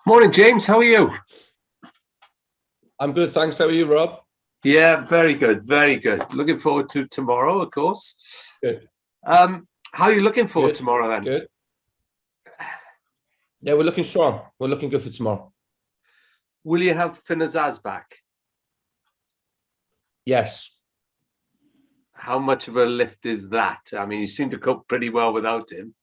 Morning, James. How are you? I'm good, thanks. How are you, Rob? Yeah, very good. Very good. Looking forward to tomorrow, of course. Good, How are you looking for good, tomorrow then? good. Yeah, we're looking strong. We're looking good for tomorrow. Will you have Finazaz back? Yes. How much of a lift is that? I mean, you seem to cope pretty well without him.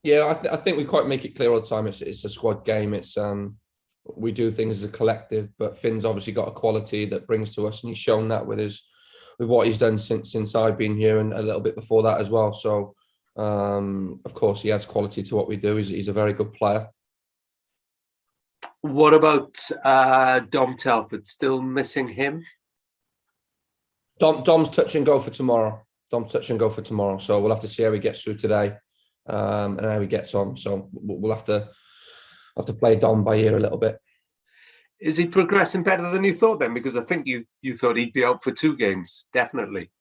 Yeah, I think we quite make it clear all the time. It's a squad game. It's we do things as a collective, but Finn's obviously got a quality that brings to us, and he's shown that with what he's done since I've been here and a little bit before that as well. So, of course, he adds quality to what we do. He's a very good player. What about Dom Telford? Still missing him? Dom's touch and go for tomorrow. Dom's touch and go for tomorrow. So we'll have to see how he gets through today, and how he gets on. So we'll have to play Dom by ear a little bit. Is he progressing better than you thought then? Because I think you thought he'd be out for 2 games, definitely.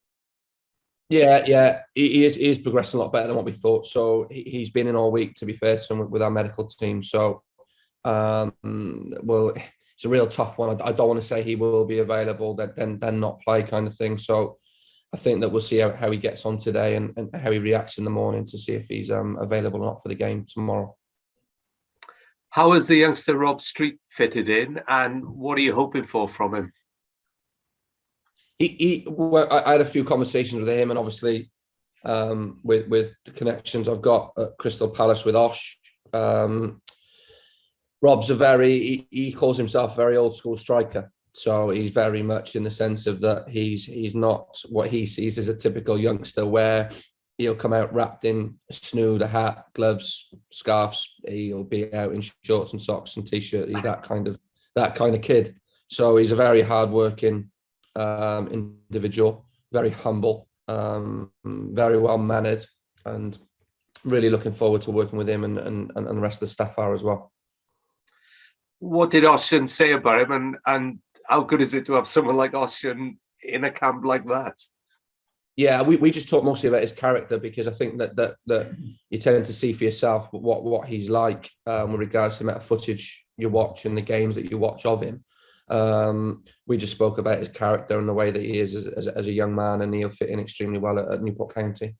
Yeah, he is progressing a lot better than what we thought. So he's been in all week, to be fair to him, with our medical team. So, well, it's a real tough one. I don't want to say he will be available, then not play kind of thing. So I think that we'll see how he gets on today and how he reacts in the morning to see if he's available or not for the game tomorrow. How has the youngster Rob Street fitted in, and what are you hoping for from him? Well, I had a few conversations with him, and obviously with the connections I've got at Crystal Palace with Osh. Rob's he calls himself a very old school striker. So he's very much in the sense of that he's not what he sees as a typical youngster, where he'll come out wrapped in a snood, a hat, gloves, scarves. He'll be out in shorts and socks and t-shirt. He's that kind of kid. So he's a very hardworking individual, very humble, very well mannered, and really looking forward to working with him and the rest of the staff are as well. What did Ossian say about him, and how good is it to have someone like Ossian in a camp like that? Yeah, we just talk mostly about his character, because I think that you tend to see for yourself what he's like with regards to the amount of footage you watch and the games that you watch of him. We just spoke about his character and the way that he is as a young man, and he'll fit in extremely well at Newport County.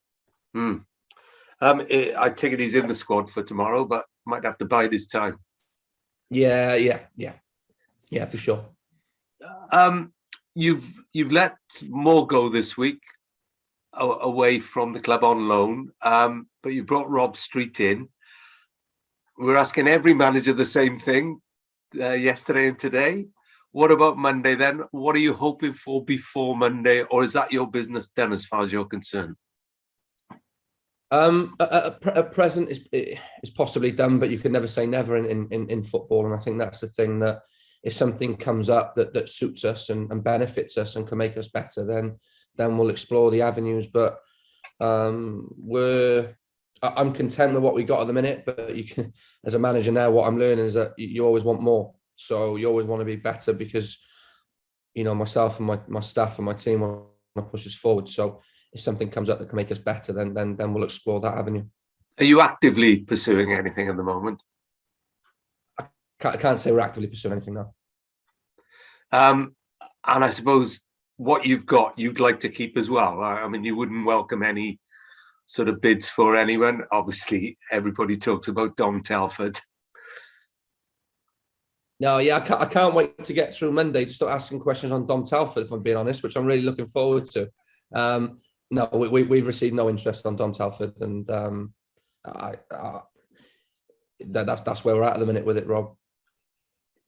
I take it he's in the squad for tomorrow, but might have to bide his time. Yeah, for sure. You've let Moore go this week away from the club on loan, but you brought Rob Street in. We're asking every manager the same thing yesterday and today. What about Monday then? What are you hoping for before Monday, or is that your business done as far as you're concerned? At present is possibly done, but you can never say never in football. And I think that's the thing, that if something comes up that suits us and benefits us and can make us better, then we'll explore the avenues. But I'm content with what we got at the minute. But you can, as a manager now, what I'm learning is that you always want more. So you always want to be better, because myself and my staff and my team want to push us forward. So if something comes up that can make us better, then we'll explore that avenue. Are you actively pursuing anything at the moment? I can't say we're actively pursuing anything now. And I suppose what you've got, you'd like to keep as well. I mean, you wouldn't welcome any sort of bids for anyone. Obviously, everybody talks about Dom Telford. No, yeah, I can't wait to get through Monday to start asking questions on Dom Telford, if I'm being honest, which I'm really looking forward to. No, we've received no interest on Dom Telford, and that's where we're at the minute with it, Rob.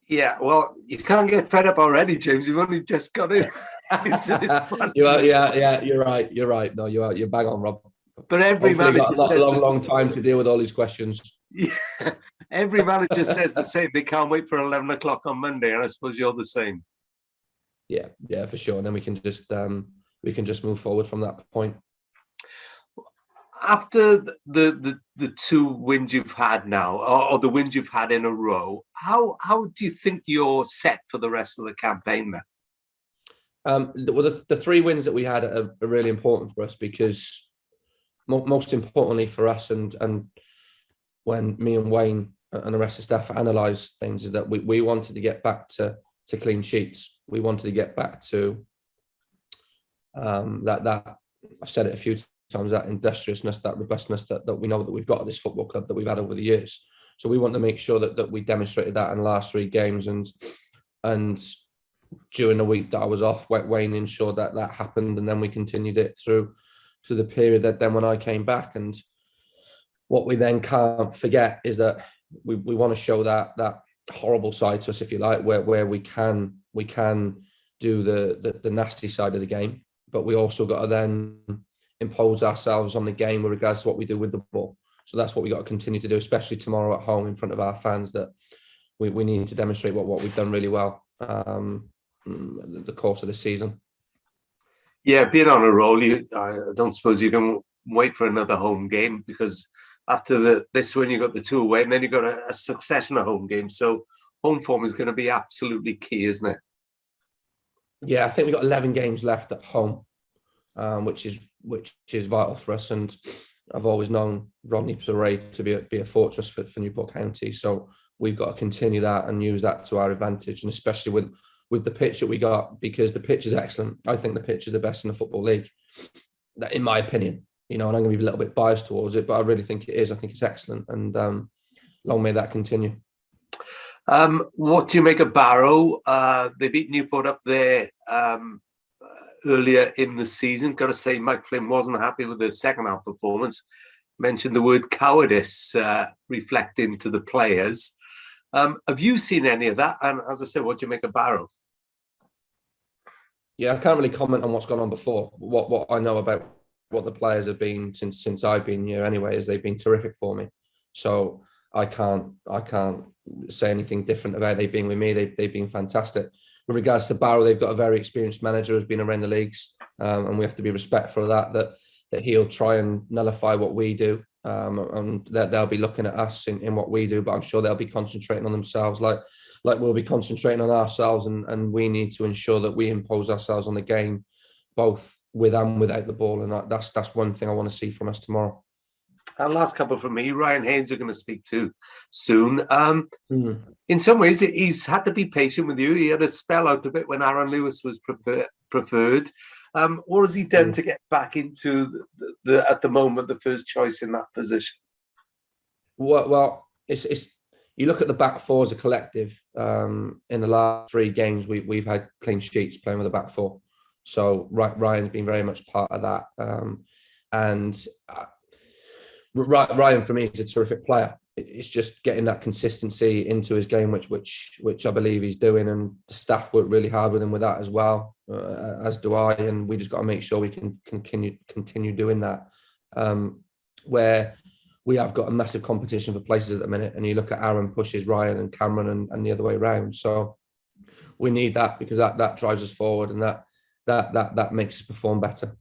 Yeah, well, you can't get fed up already, James. You've only just got into this one. Yeah, you're right. No, you're bang on, Rob. But every manager says a long time to deal with all these questions. Yeah, every manager says the same. They can't wait for 11 o'clock on Monday, and I suppose you're the same. Yeah, for sure. And then we can just move forward from that point. After the 2 wins you've had now, or the wins you've had in a row, how do you think you're set for the rest of the campaign then? Well, the 3 wins that we had are really important for us, because most importantly for us, and when me and Wayne and the rest of the staff analysed things, is that we wanted to get back to clean sheets. We wanted to get back to that I've said it a few times, that industriousness, that robustness that we know that we've got at this football club, that we've had over the years. So we want to make sure that we demonstrated that in the last 3 games, and during the week that I was off, Wayne ensured that happened, and then we continued it through the period that then when I came back. And what we then can't forget is that we want to show that horrible side to us, if you like, where we can do the nasty side of the game, but we also got to then impose ourselves on the game with regards to what we do with the ball. So that's what we got to continue to do, especially tomorrow at home in front of our fans, that we need to demonstrate what we've done really well the course of the season. Yeah, being on a roll, I don't suppose you can wait for another home game, because after this one, you got the 2 away, and then you got a succession of home games. So home form is going to be absolutely key, isn't it? Yeah, I think we've got 11 games left at home, which is vital for us. And I've always known Rodney Parade to be a fortress for Newport County. So we've got to continue that and use that to our advantage, and especially with the pitch that we got, because the pitch is excellent. I think the pitch is the best in the Football League, that, in my opinion. And I'm going to be a little bit biased towards it, but I really think it is. I think it's excellent, and long may that continue. What do you make of Barrow? They beat Newport up there earlier in the season. Got to say, Mike Flynn wasn't happy with the second half performance. Mentioned the word cowardice reflecting to the players. Have you seen any of that? And as I said, what do you make of Barrow? Yeah, I can't really comment on what's gone on before. What I know about what the players have been since I've been here anyway is they've been terrific for me. So I can't say anything different about they being with me. They've been fantastic. With regards to Barrow, they've got a very experienced manager who's been around the leagues, and we have to be respectful of that he'll try and nullify what we do, and that they'll be looking at us in what we do, but I'm sure they'll be concentrating on themselves like we'll be concentrating on ourselves, and we need to ensure that we impose ourselves on the game, both with and without the ball, and that's one thing I want to see from us tomorrow. And last couple from me, Ryan Haynes, we're going to speak to soon. In some ways, he's had to be patient with you. He had a spell out of it when Aaron Lewis was preferred. What has he done to get back into at the moment, the first choice in that position? Well, it's you look at the back four as a collective. In the last 3 games, we've had clean sheets playing with the back four. So Ryan's been very much part of that. And Ryan, for me, is a terrific player. It's just getting that consistency into his game, which I believe he's doing, and the staff work really hard with him with that as well, as do I. And we just got to make sure we can continue doing that. Where we have got a massive competition for places at the minute, and you look at Aaron pushes Ryan and Cameron and the other way around. So we need that, because that drives us forward, and that makes us perform better.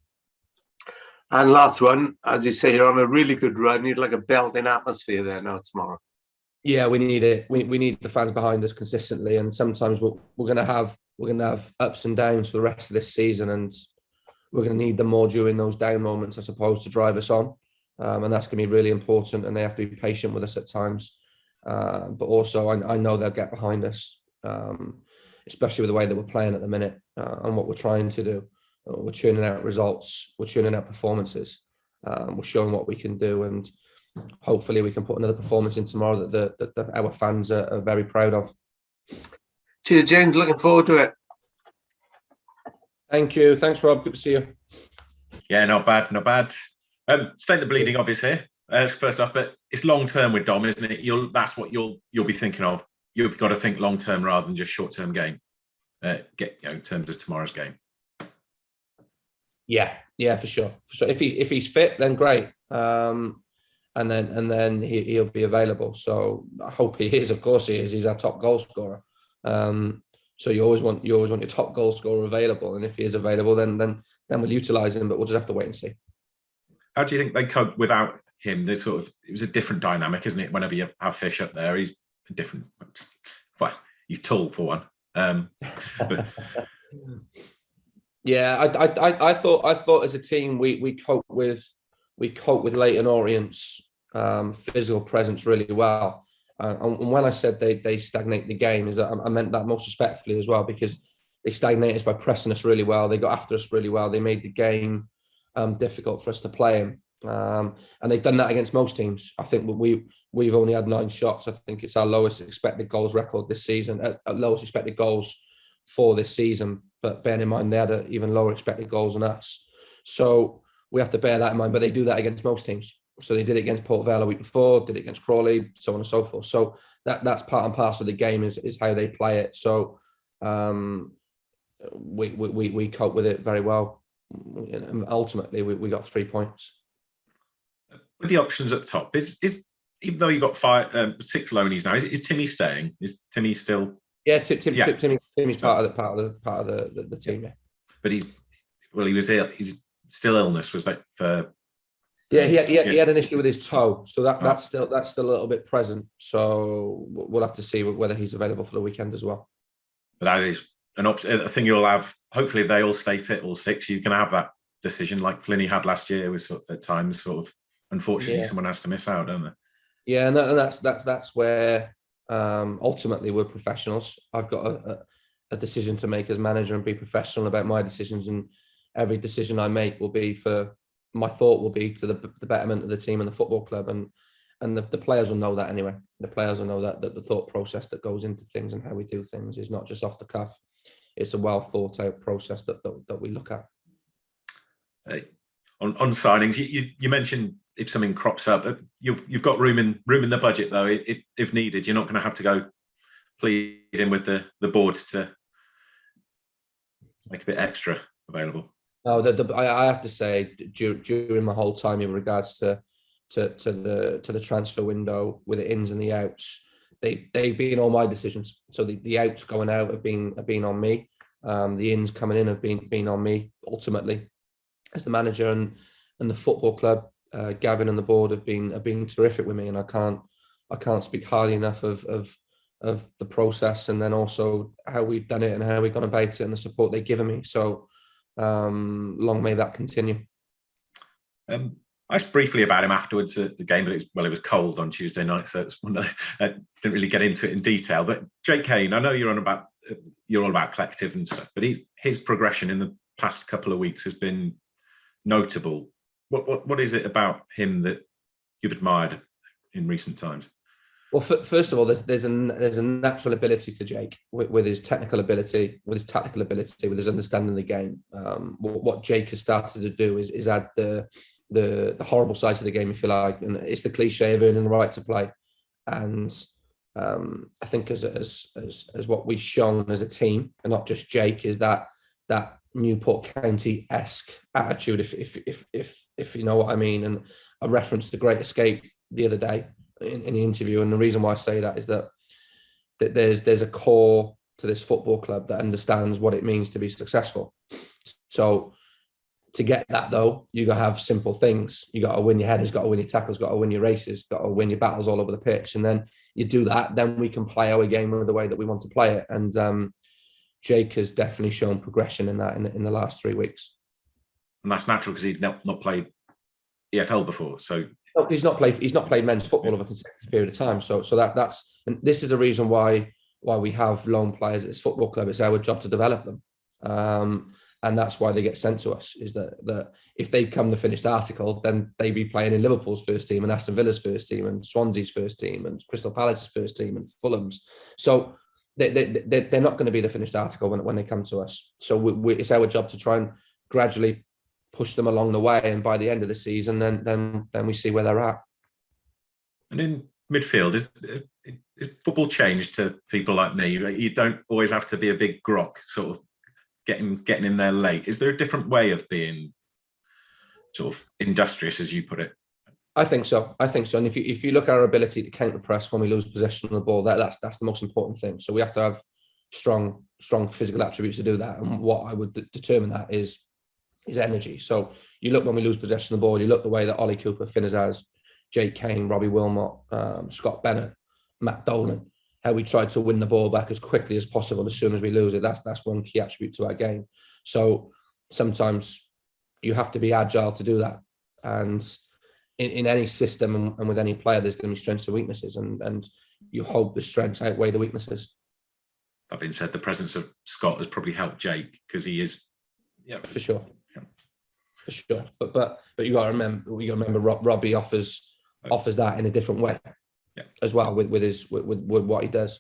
And last one, as you say, you're on a really good run. You'd like a belting atmosphere there now tomorrow. Yeah, we need it. We need the fans behind us consistently, and sometimes we're going to have ups and downs for the rest of this season, and we're going to need them more during those down moments, I suppose, to drive us on. And that's going to be really important, and they have to be patient with us at times. But also, I know they'll get behind us, especially with the way that we're playing at the minute and what we're trying to do. We're churning out results, we're churning out performances, we're showing what we can do, and hopefully we can put another performance in tomorrow that our fans are very proud of. Cheers, James. Looking forward to it. Thank you. Thanks, Rob. Good to see you. Yeah, not bad. Stay the bleeding, obviously, first off, but it's long term with Dom, isn't it? That's what you'll be thinking of. You've got to think long term rather than just short term game. In terms of tomorrow's game. Yeah, for sure. If he's fit, then great. And then he'll be available. So I hope he is. Of course he is. He's our top goal scorer. So you always want your top goal scorer available. And if he is available, then we'll utilise him. But we'll just have to wait and see. How do you think they cope without him? It was a different dynamic, isn't it? Whenever you have Fish up there, he's a different. Well, he's tall for one. But yeah, I thought as a team we cope with Leighton Orient's physical presence really well. And when I said they stagnate the game, is that I meant that most respectfully as well, because they stagnate us by pressing us really well. They got after us really well. They made the game difficult for us to play in. And they've done that against most teams. I think we've only had 9 shots. I think it's our lowest expected goals record this season, lowest expected goals for this season. But bearing in mind, they had even lower expected goals than us. So we have to bear that in mind. But they do that against most teams. So they did it against Port Vale a week before, did it against Crawley, so on and so forth. So that's part and parcel of the game is how they play it. So we cope with it very well. And ultimately, we got 3 points. With the options up top, is even though you got 6 loanies now, is Timmy staying? Is Timmy still? Yeah, Timmy's part of the team. Yeah. But he was ill. He's still illness. Was that for? Yeah, he had an issue with his toe, so that's still a little bit present. So we'll have to see whether he's available for the weekend as well. But that is a thing you'll have. Hopefully, if they all stay fit, all 6, you can have that decision like Flinney had last year. Was at times sort of unfortunately someone has to miss out, don't they? Yeah, and that's where ultimately we're professionals. I've got a decision to make as manager and be professional about my decisions, and every decision I make will be my thought will be to the betterment of the team and the football club, and the players will know that anyway. The players will know that the thought process that goes into things and how we do things is not just off the cuff. It's a well thought out process that we look at. On signings, you mentioned if something crops up, you've got room in the budget though. If needed, you're not going to have to go pleading with the board to make a bit extra available. No, I have to say during my whole time in regards to the transfer window with the ins and the outs, they've been all my decisions. So the outs going out have been on me. The ins coming in have been on me ultimately as the manager, and the football club, Gavin and the board have been terrific with me, and I can't speak highly enough of the process, and then also how we've done it and how we've gone about it and the support they've given me. So long may that continue. I asked briefly about him afterwards at the game, but it was cold on Tuesday night, so it's one that I didn't really get into it in detail. But Jake Kane, I know you're all about collective and stuff, but his progression in the past couple of weeks has been notable. What is it about him that you've admired in recent times? Well, first of all, there's a natural ability to Jake with his technical ability, with his tactical ability, with his understanding of the game. What Jake has started to do is add the horrible side to the game, if you like, and it's the cliche of earning the right to play. And I think as what we've shown as a team, and not just Jake, is that Newport County-esque attitude, if you know what I mean. And I referenced the Great Escape the other day in the interview, and the reason why I say that is that there's a core to this football club that understands what it means to be successful. So to get that though, you got to have simple things. You got to win your headers, got to win your tackles, got to win your races, got to win your battles all over the pitch, and then you do that, then we can play our game the way that we want to play it. And Jake has definitely shown progression in that in the last 3 weeks. And that's natural because he's not played EFL before, so. He's not played men's football over a consecutive period of time. So that's and this is a reason why we have loan players at this football club. It's our job to develop them, and that's why they get sent to us. Is that if they come the finished article, then they be playing in Liverpool's first team and Aston Villa's first team and Swansea's first team and Crystal Palace's first team and Fulham's. So they're not going to be the finished article when they come to us. So it's our job to try and gradually push them along the way, and by the end of the season, then we see where they're at. And in midfield, is football changed to people like me? You don't always have to be a big grok, sort of getting in there late. Is there a different way of being sort of industrious, as you put it? I think so. And if you look at our ability to counter press when we lose possession of the ball, that's the most important thing. So we have to have strong physical attributes to do that. And what I would determine that is energy. So you look when we lose possession of the ball, you look the way that Ollie Cooper, Finn Azaz, Jake Kane, Robbie Wilmot, Scott Bennett, Matt Dolan, how we tried to win the ball back as quickly as possible as soon as we lose it. That's one key attribute to our game. So sometimes you have to be agile to do that. And in any system and with any player, there's going to be strengths and weaknesses. And you hope the strengths outweigh the weaknesses. That being said, the presence of Scott has probably helped Jake because he is, for sure, yeah. for sure. But you got to remember, Robbie offers that in a different way, yeah, as well with what he does.